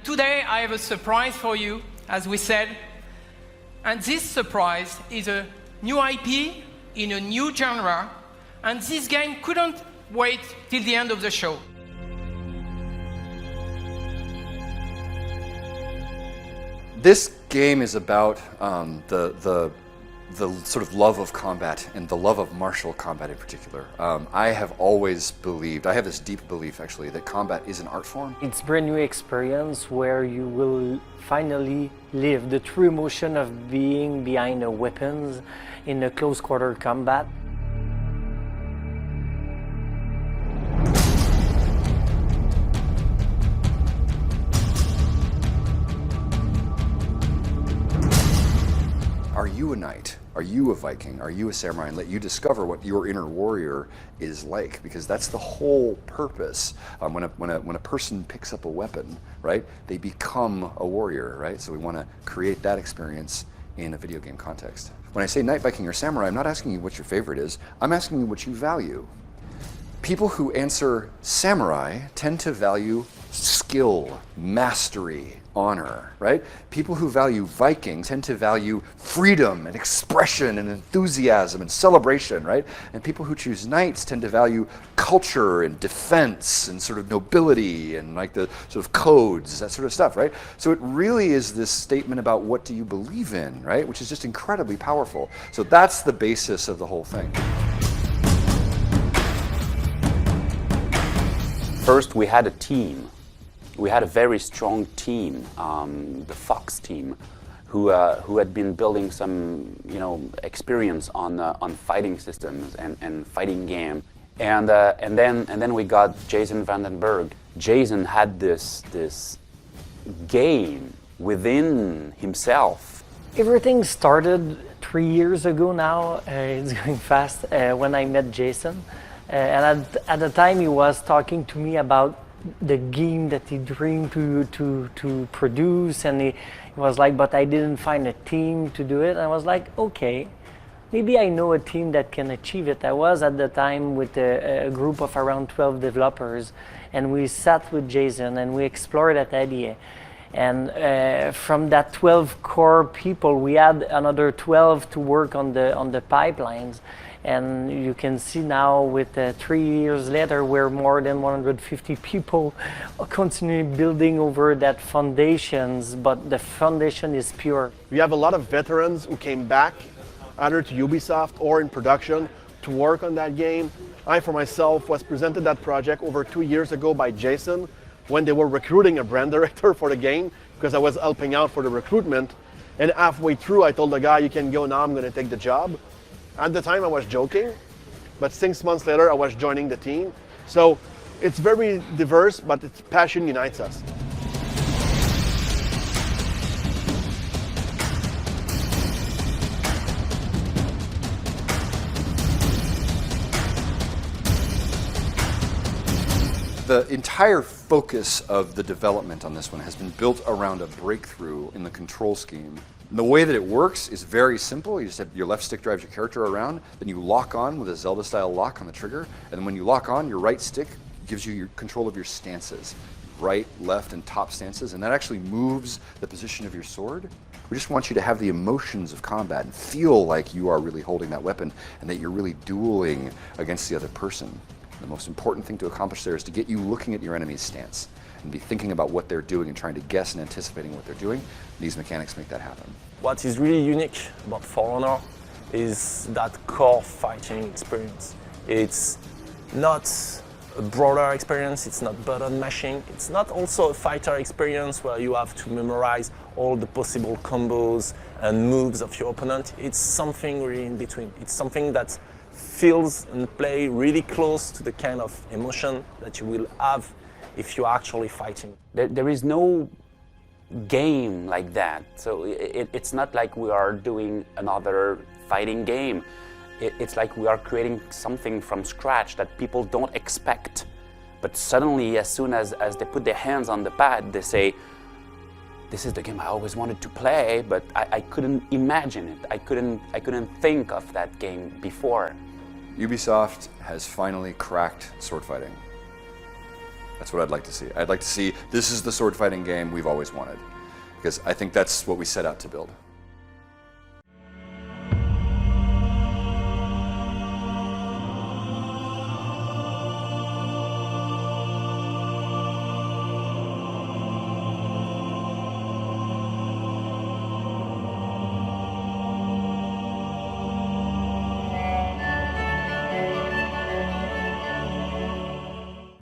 Today I have a surprise for you, as we said, and this surprise is a new IP in a new genre, and this game couldn't wait till the end of the show. This game is about the sort of love of combat and the love of martial combat in particular. I have always believed, I have this deep belief actually, that combat is an art form. It's a brand new experience where you will finally live the true emotion of being behind the weapons in a close quarter combat. Are you a knight? Are you a Viking? Are you a samurai? And let you discover what your inner warrior is like, because that's the whole purpose. When a person picks up a weapon, right, they become a warrior, right? So we want to create that experience in a video game context. When I say knight, Viking, or samurai, I'm not asking you what your favorite is. I'm asking you what you value. People who answer samurai tend to value skill, mastery, honor, right? People who value Viking tend to value freedom and expression and enthusiasm and celebration, right? And people who choose knights tend to value culture and defense and sort of nobility and like the sort of codes, that sort of stuff, right? So it really is this statement about what do you believe in, right? Which is just incredibly powerful. So that's the basis of the whole thing. First, we had a team. We had a very strong team, the Fox team, who had been building some, experience on fighting systems and fighting game. And then we got Jason Vandenberg. Jason had this game within himself. Everything started 3 years ago now. It's going fast. When I met Jason, and at the time he was talking to me about the game that he dreamed to produce, and he was like, but I didn't find a team to do it. And I was like, okay, maybe I know a team that can achieve it. I was at the time with a group of around 12 developers, and we sat with Jason and we explored that idea. And from that 12 core people, we had another 12 to work on the pipelines. And you can see now with 3 years later, we're more than 150 people continuing building over that foundations, but the foundation is pure. We have a lot of veterans who came back either to Ubisoft or in production to work on that game. I, for myself, was presented that project over 2 years ago by Jason when they were recruiting a brand director for the game, because I was helping out for the recruitment. And halfway through, I told the guy, you can go now, I'm going to take the job. At the time I was joking, but 6 months later I was joining the team. So it's very diverse, but its passion unites us. The entire focus of the development on this one has been built around a breakthrough in the control scheme. And the way that it works is very simple. You just have your left stick drives your character around, then you lock on with a Zelda-style lock on the trigger, and then when you lock on, your right stick gives you your control of your stances. Right, left, and top stances, and that actually moves the position of your sword. We just want you to have the emotions of combat and feel like you are really holding that weapon and that you're really dueling against the other person. The most important thing to accomplish there is to get you looking at your enemy's stance and be thinking about what they're doing and trying to guess and anticipating what they're doing. These mechanics make that happen. What is really unique about For Honor is that core fighting experience. It's not a broader experience, it's not button mashing, it's not also a fighter experience where you have to memorize all the possible combos and moves of your opponent. It's something really in between. It's something that feels and play really close to the kind of emotion that you will have if you're actually fighting. There is no game like that, so it's not like we are doing another fighting game. It's like we are creating something from scratch that people don't expect. But suddenly, as soon as they put their hands on the pad, they say, this is the game I always wanted to play, but I couldn't imagine it. I couldn't think of that game before. Ubisoft has finally cracked sword fighting. That's what I'd like to see. I'd like to see this is the sword fighting game we've always wanted, because I think that's what we set out to build.